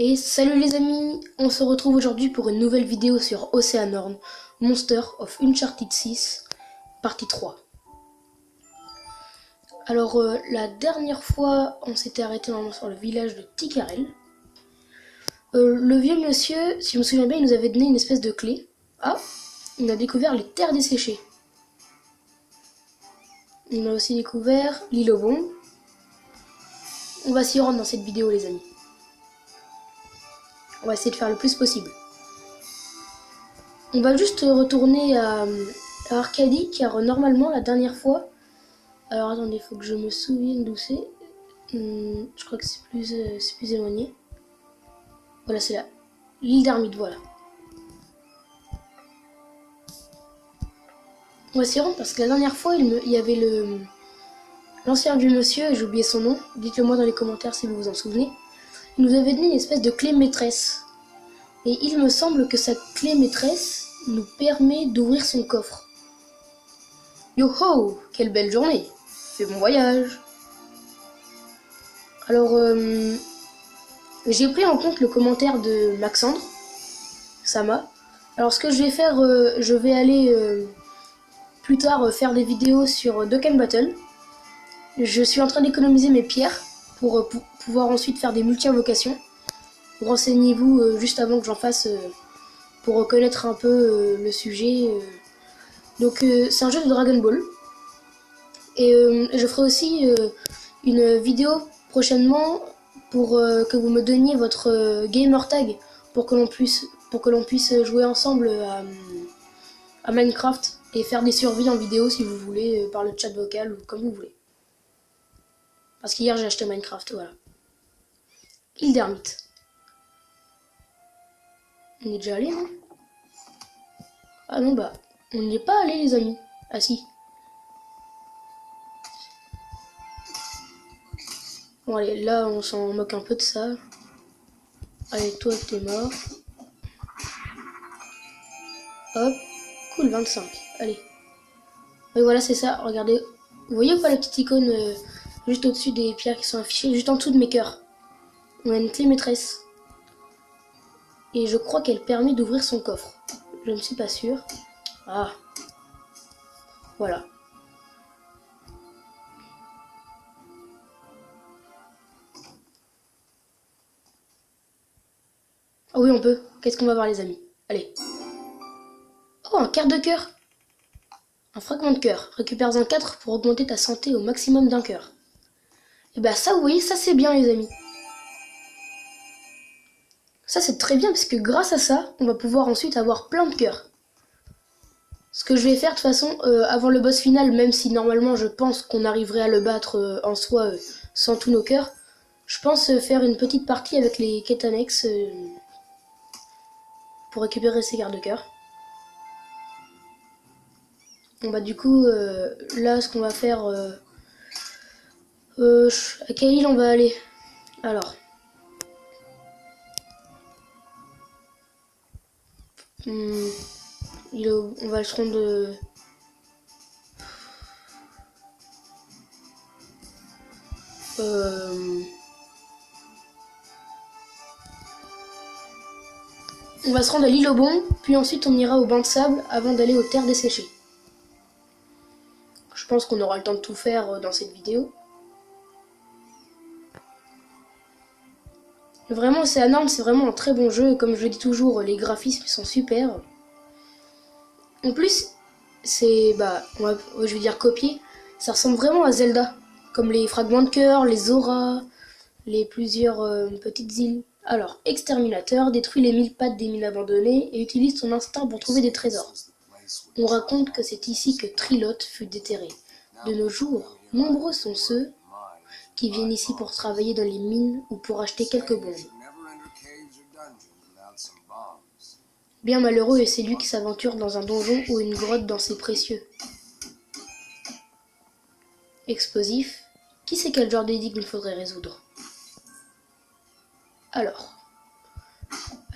Et salut les amis, on se retrouve aujourd'hui pour une nouvelle vidéo sur Oceanorn, Monster of Uncharted 6, partie 3. Alors la dernière fois, on s'était arrêté normalement sur le village de Ticarel. Le vieux monsieur, si je me souviens bien, il nous avait donné une espèce de clé. Ah, on a découvert les terres desséchées. On a aussi découvert l'île aux bombes. On va s'y rendre dans cette vidéo les amis. On va essayer de faire le plus possible. On va juste retourner à Arcadie, car normalement la dernière fois... Alors attendez, il faut que je me souvienne d'où c'est. Je crois que c'est plus éloigné. Voilà, c'est là. L'île d'Armide, voilà. On va s'y rendre parce que la dernière fois, il y avait l'ancien vieux monsieur, j'ai oublié son nom. Dites-le moi dans les commentaires si vous vous en souvenez. Il nous avait donné une espèce de clé maîtresse. Et il me semble que sa clé maîtresse nous permet d'ouvrir son coffre. Yo ho, quelle belle journée. Fais bon voyage. Alors, j'ai pris en compte le commentaire de Maxandre, Sama. Alors ce que je vais faire, je vais aller plus tard faire des vidéos sur Dokkan Battle. Je suis en train d'économiser mes pierres pour pouvoir ensuite faire des multi-invocations. Renseignez-vous juste avant que j'en fasse pour reconnaître un peu le sujet. Donc c'est un jeu de Dragon Ball. Et je ferai aussi une vidéo prochainement pour que vous me donniez votre gamer tag pour que l'on puisse jouer ensemble à Minecraft et faire des survies en vidéo si vous voulez par le chat vocal ou comme vous voulez. Parce qu'hier j'ai acheté Minecraft, voilà. Île d'Ermite. On est déjà allé, non? Ah non, bah, on n'y est pas allé, les amis. Ah si. Bon, allez, là, on s'en moque un peu de ça. Allez, toi, t'es mort. Hop. Cool, 25. Allez. Et voilà, c'est ça. Regardez. Vous voyez ou pas la petite icône juste au-dessus des pierres qui sont affichées, juste en dessous de mes cœurs? On a une clé maîtresse. Et je crois qu'elle permet d'ouvrir son coffre. Je ne suis pas sûre. Ah. Voilà. Ah oui, on peut. Qu'est-ce qu'on va voir, les amis? Allez. Oh, un quart de cœur. Un fragment de cœur. Récupère-en 4 pour augmenter ta santé au maximum d'un cœur. Et bah ça, vous voyez, ça c'est bien, les amis. Ça c'est très bien parce que grâce à ça, on va pouvoir ensuite avoir plein de cœurs. Ce que je vais faire de toute façon, avant le boss final, même si normalement je pense qu'on arriverait à le battre en soi sans tous nos cœurs, je pense faire une petite partie avec les quêtes annexes pour récupérer ces quarts de cœur. Bon bah du coup, là ce qu'on va faire... à quelle île on va aller? Alors... on va se rendre... On va se rendre à l'île aux bombes, puis ensuite on ira au banc de sable avant d'aller aux terres desséchées. Je pense qu'on aura le temps de tout faire dans cette vidéo. Vraiment, Oceanorn, c'est vraiment un très bon jeu. Comme je le dis toujours, les graphismes sont super. En plus, c'est, je vais dire copier. Ça ressemble vraiment à Zelda. Comme les fragments de cœur, les auras, les plusieurs petites îles. Alors, exterminateur, détruit les 1000 pattes des mines abandonnées et utilise son instinct pour trouver des trésors. On raconte que c'est ici que Trilot fut déterré. De nos jours, nombreux sont ceux qui viennent ici pour travailler dans les mines ou pour acheter quelques bombes. Bien malheureux est celui qui s'aventure dans un donjon ou une grotte dans ses précieux. Explosif, qui sait quel genre d'énigme il faudrait résoudre? Alors,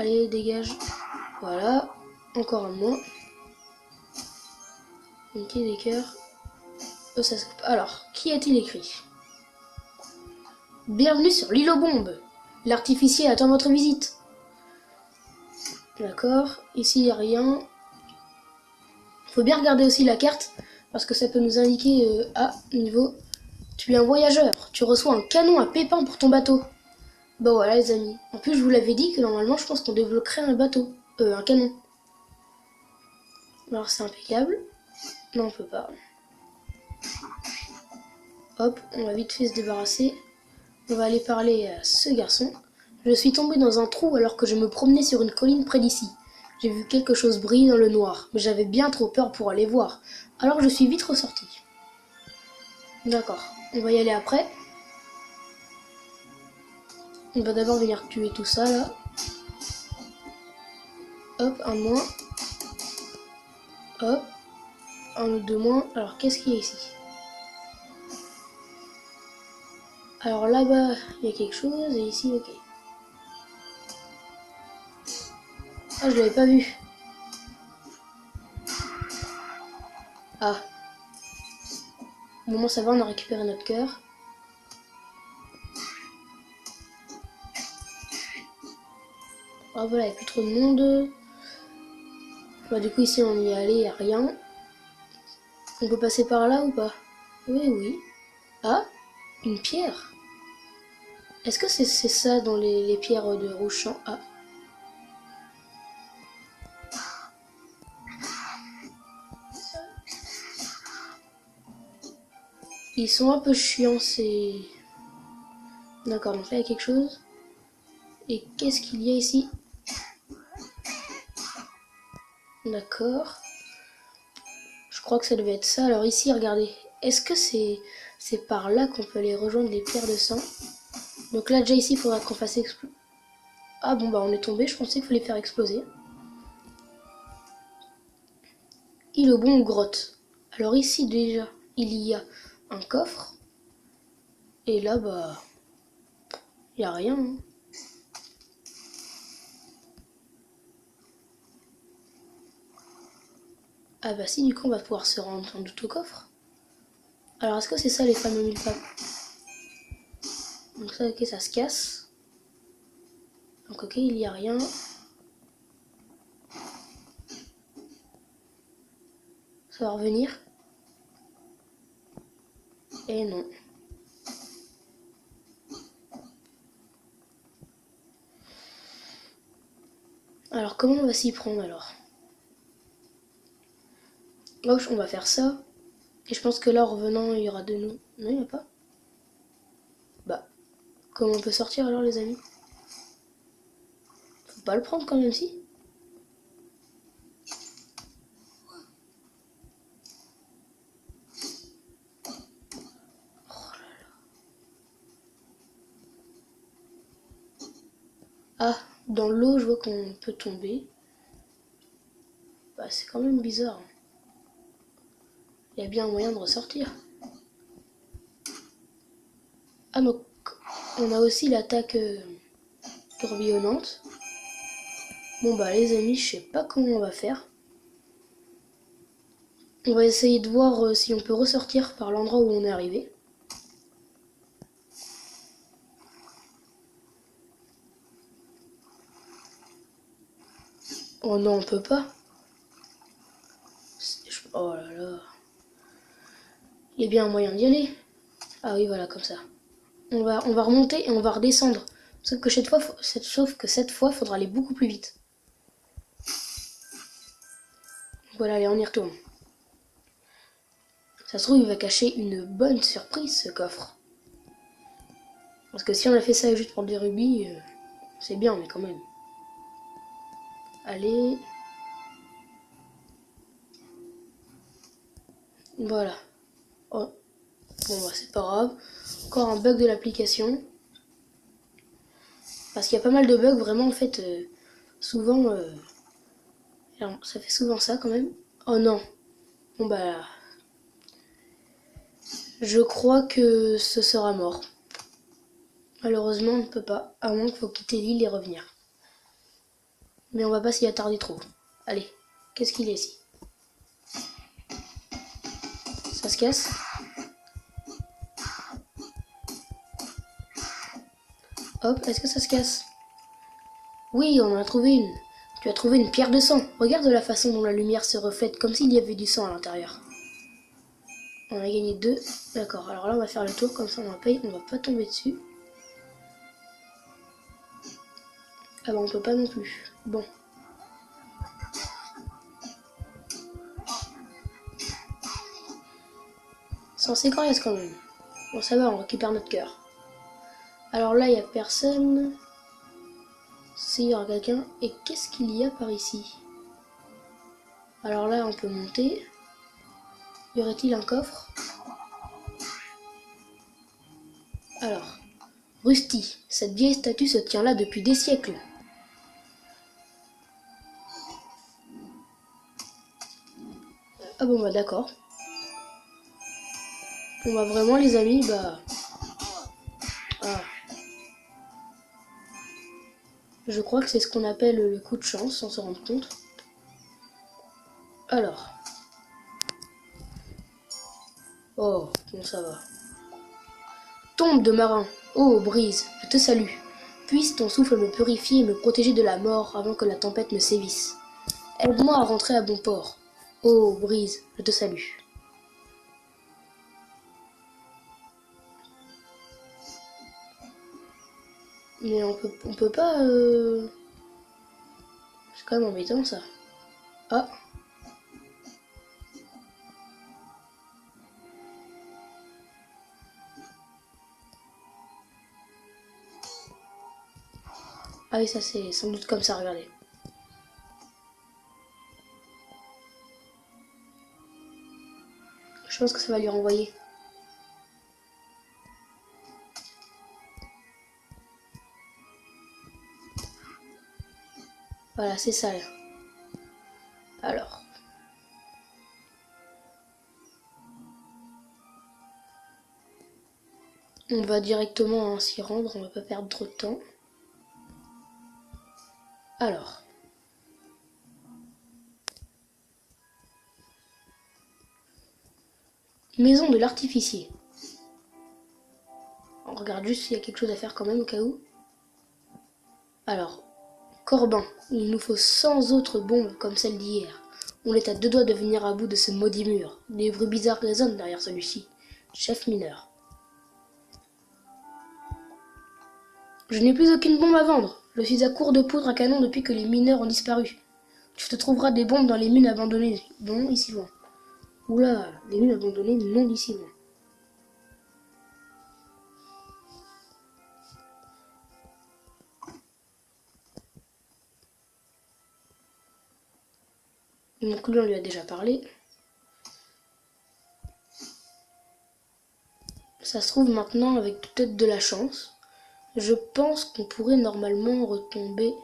Allez, dégage. Voilà. Encore un moins. Ok, des cœurs. Oh, ça se coupe. Alors, qui a-t-il écrit? Bienvenue sur l'île aux bombes. L'artificier attend votre visite. D'accord. Ici, il n'y a rien. Faut bien regarder aussi la carte, parce que ça peut nous indiquer niveau. Tu es un voyageur. Tu reçois un canon à pépins pour ton bateau. Bah voilà les amis. En plus, je vous l'avais dit que normalement, je pense qu'on débloquerait un bateau. Un canon. Alors, c'est impeccable. Non, on peut pas. Hop, on va vite fait se débarrasser. On va aller parler à ce garçon. Je suis tombé dans un trou alors que je me promenais sur une colline près d'ici. J'ai vu quelque chose briller dans le noir, mais j'avais bien trop peur pour aller voir. Alors je suis vite ressorti. D'accord, on va y aller après. On va d'abord venir tuer tout ça là. Hop, un de moins. Hop, un ou deux moins. Alors qu'est-ce qu'il y a ici? Alors là-bas, il y a quelque chose, et ici, ok. Ah, je l'avais pas vu. Ah. Au moment ça va, on a récupéré notre cœur. Ah voilà, il n'y a plus trop de monde. Bah, du coup, ici, on y est allé, il n'y a rien. On peut passer par là ou pas? Oui, oui. Ah, une pierre. Est-ce que c'est ça dans les pierres de Rouge-Champ? Ah. Ils sont un peu chiants, ces... D'accord, donc là, il y a quelque chose. Et qu'est-ce qu'il y a ici? D'accord. Je crois que ça devait être ça. Alors ici, regardez. Est-ce que c'est par là qu'on peut aller rejoindre les pierres de sang? Donc là, déjà ici, il faudra qu'on fasse exploser. Ah bon, bah on est tombé. Je pensais qu'il fallait faire exploser. Île au bon ou grotte. Alors ici, déjà, il y a un coffre. Et là, bah... il n'y a rien. Hein. Ah bah si, du coup, on va pouvoir se rendre sans doute au coffre. Alors, est-ce que c'est ça les fameux mille papes? Donc ça, ok, ça se casse. Donc ok, il n'y a rien. Ça va revenir. Et non. Alors comment on va s'y prendre alors? Là, on va faire ça. Et je pense que là, en revenant, il y aura de nous. Non, il n'y a pas. Bah, comment on peut sortir alors les amis? Faut pas le prendre quand même si. Ah, dans l'eau, je vois qu'on peut tomber. Bah, c'est quand même bizarre. Il y a bien un moyen de ressortir. Ah, donc, on a aussi l'attaque tourbillonnante. Bon, bah, les amis, je sais pas comment on va faire. On va essayer de voir si on peut ressortir par l'endroit où on est arrivé. Oh non, on peut pas. Oh là là. Il y a bien un moyen d'y aller. Ah oui, voilà, comme ça. On va remonter et on va redescendre. Sauf que cette fois, il faudra aller beaucoup plus vite. Voilà, allez, on y retourne. Ça se trouve, il va cacher une bonne surprise, ce coffre. Parce que si on a fait ça juste pour des rubis, c'est bien, mais quand même. Allez. Voilà. Oh. Bon, bah, c'est pas grave. Encore un bug de l'application. Parce qu'il y a pas mal de bugs, vraiment, en fait, souvent... alors, ça fait souvent ça, quand même. Oh non. Bon, bah... je crois que ce sera mort. Malheureusement, on ne peut pas. À moins qu'il faut quitter l'île et revenir. Mais on va pas s'y attarder trop. Allez, qu'est-ce qu'il y a ici? Ça se casse? Hop, est-ce que ça se casse? Oui, on en a trouvé une. Tu as trouvé une pierre de sang. Regarde la façon dont la lumière se reflète, comme s'il y avait du sang à l'intérieur. On a gagné 2. D'accord, alors là on va faire le tour, comme ça on va pas tomber dessus. Ah bah on peut pas non plus. Bon. C'est coriace quand même. Bon ça va, on récupère notre cœur. Alors là il y a personne. Si, il y aura quelqu'un. Et qu'est-ce qu'il y a par ici? Alors là on peut monter. Y aurait-il un coffre? Alors, Rusty, cette vieille statue se tient là depuis des siècles. Ah bon bah d'accord. Bon bah vraiment les amis, bah... Ah. Je crois que c'est ce qu'on appelle le coup de chance, sans se rendre compte. Alors. Oh, bon ça va. Tombe de marin. Oh, brise, je te salue. Puisse ton souffle me purifier et me protéger de la mort avant que la tempête ne sévisse. Aide-moi à rentrer à bon port. Oh, brise, je te salue. Mais on peut pas... C'est quand même embêtant ça. Ah. Ah oui, ça c'est sans doute comme ça, regardez. Je pense que ça va lui renvoyer. Voilà, c'est ça là. Alors. On va directement s'y rendre, on va pas perdre trop de temps. Alors. Maison de l'artificier. On regarde juste s'il y a quelque chose à faire quand même au cas où. Alors, Corbin, il nous faut 100 autres bombes comme celle d'hier. On est à 2 doigts de venir à bout de ce maudit mur. Des bruits bizarres résonnent derrière celui-ci. Chef mineur. Je n'ai plus aucune bombe à vendre. Je suis à court de poudre à canon depuis que les mineurs ont disparu. Tu te trouveras des bombes dans les mines abandonnées, non ici loin. Oula, les mines abandonnées, non d'ici loin. Mon client lui a déjà parlé. Ça se trouve maintenant avec peut-être de la chance. Je pense qu'on pourrait normalement retomber.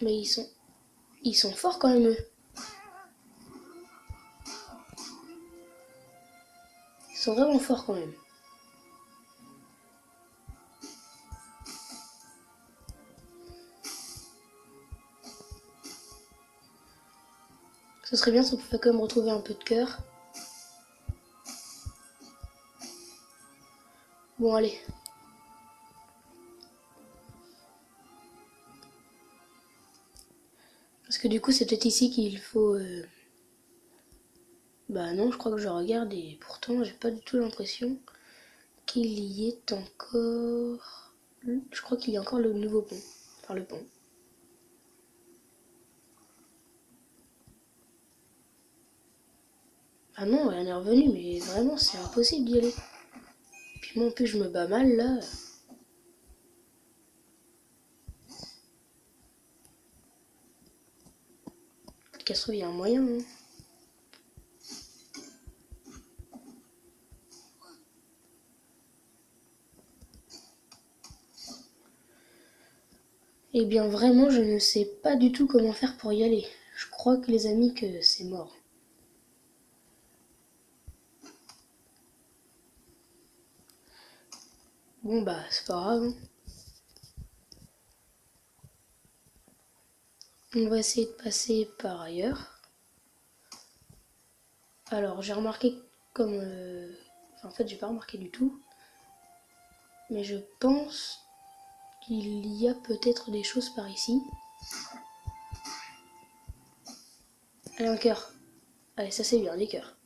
Mais ils sont forts quand même eux. Ils sont vraiment forts quand même. Ce serait bien si on pouvait quand même retrouver un peu de cœur. Bon allez. Parce que du coup c'est peut-être ici qu'il faut... Bah non, je crois que je regarde et pourtant j'ai pas du tout l'impression qu'il y ait encore... Je crois qu'il y a encore le nouveau pont. Enfin le pont. Ah non, elle est revenue, mais vraiment c'est impossible d'y aller. Puis moi en plus je me bats mal là. Qu'à se trouve, il y a un moyen. Hein. Eh bien vraiment, je ne sais pas du tout comment faire pour y aller. Je crois que les amis que c'est mort. Bon bah c'est pas grave. Hein. On va essayer de passer par ailleurs. Alors j'ai remarqué comme... Enfin, en fait j'ai pas remarqué du tout. Mais je pense qu'il y a peut-être des choses par ici. Allez, un cœur. Allez, ça c'est bien, des cœurs.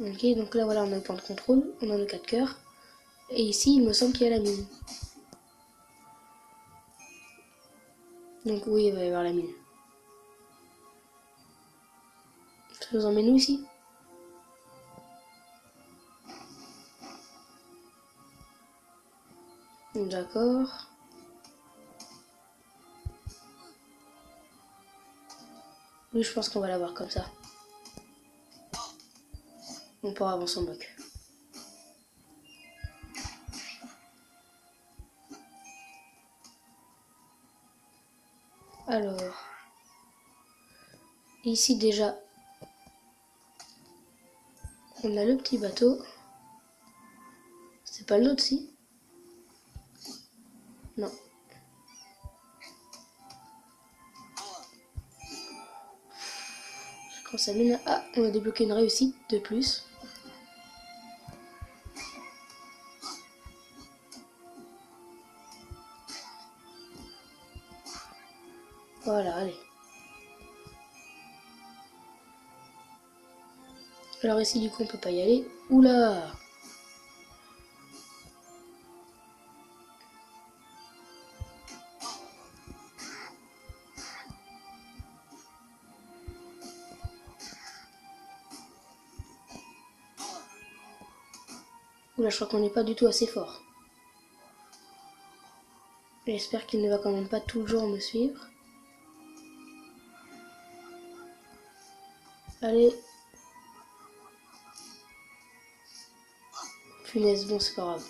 Ok, donc là voilà, on a le point de contrôle, on a nos 4 cœurs. Et ici, il me semble qu'il y a la mine. Donc oui, il va y avoir la mine. Ça nous emmène où ici? D'accord. Oui, je pense qu'on va l'avoir comme ça. On pourra avancer en bloc. Alors, ici déjà, on a le petit bateau. C'est pas le nôtre, si? Non. Quand ça mène à... Ah, on a débloqué une réussite de plus. Voilà, allez. Alors ici, du coup, on peut pas y aller. Oula! Oula, je crois qu'on n'est pas du tout assez fort. J'espère qu'il ne va quand même pas toujours me suivre. Allez. Punaise, bon, c'est pas grave.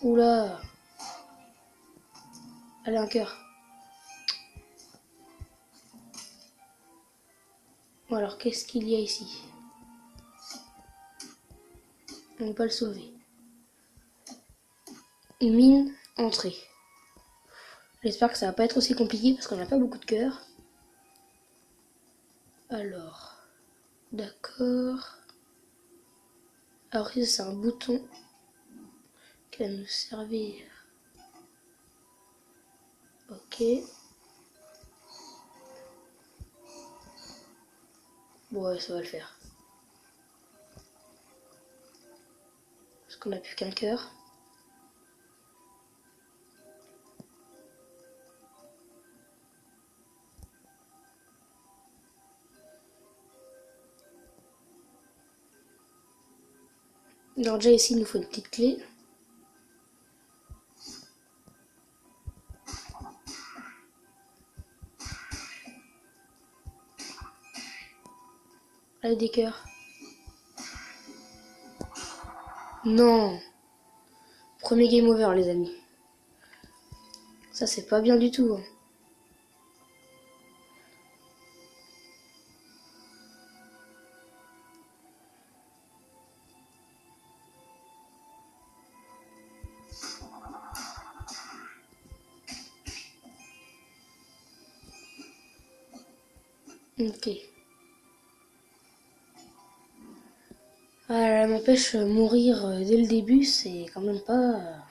Oula! Allez, un cœur. Bon, alors, qu'est-ce qu'il y a ici? On ne peut pas le sauver. Une mine, entrée. J'espère que ça va pas être aussi compliqué parce qu'on n'a pas beaucoup de cœur. Alors, d'accord. Alors ici c'est un bouton qui va nous servir. Ok. Bon ouais, ça va le faire. Parce qu'on n'a plus qu'un cœur. Alors déjà ici il nous faut une petite clé. Allez, des cœurs. Non. Premier game over les amis. Ça c'est pas bien du tout. Hein. Ok. Ah, elle m'empêche mourir dès le début, c'est quand même pas...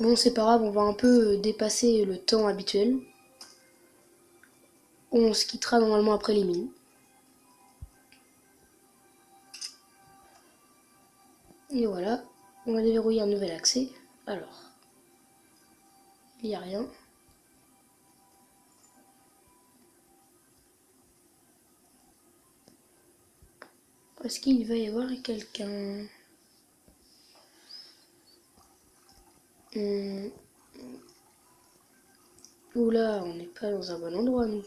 Bon, c'est pas grave, on va un peu dépasser le temps habituel. On se quittera normalement après les mines. Et voilà, on va déverrouiller un nouvel accès. Alors, il n'y a rien. Est-ce qu'il va y avoir quelqu'un? Oula, on n'est pas dans un bon endroit, nous.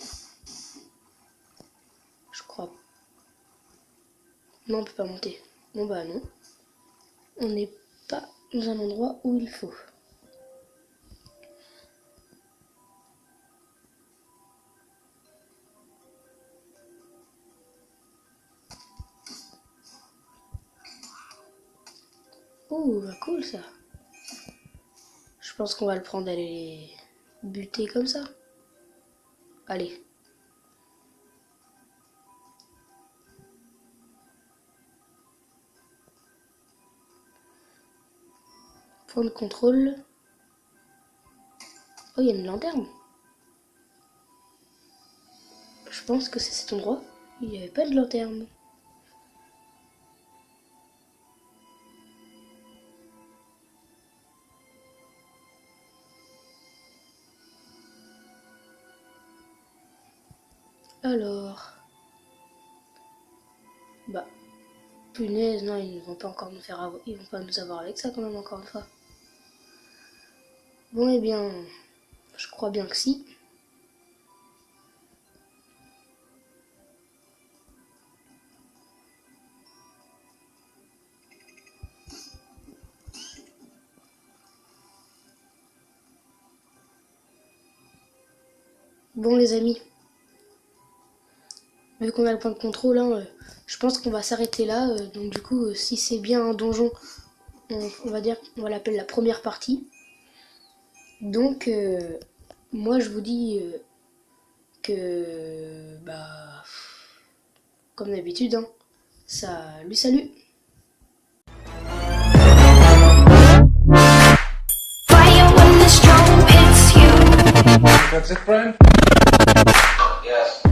Je crois. Non, on peut pas monter. Bon bah non. On n'est pas dans un endroit où il faut. Oh, bah cool ça. Je pense qu'on va le prendre, aller les buter comme ça. Allez. Point de contrôle. Oh, il y a une lanterne. Je pense que c'est cet endroit. Il n'y avait pas de lanterne. Alors... Bah... Punaise, non, ils ne vont pas encore nous faire avoir... Ils vont pas nous avoir avec ça quand même, encore une fois. Bon, eh bien... Je crois bien que si. Bon les amis, vu qu'on a le point de contrôle, hein, je pense qu'on va s'arrêter là. Donc du coup, si c'est bien un donjon, on va dire, on va l'appeler la première partie. Donc, moi je vous dis que, bah, comme d'habitude, hein, salut. Fire when the strong hits you. That's it, Brian? Yes.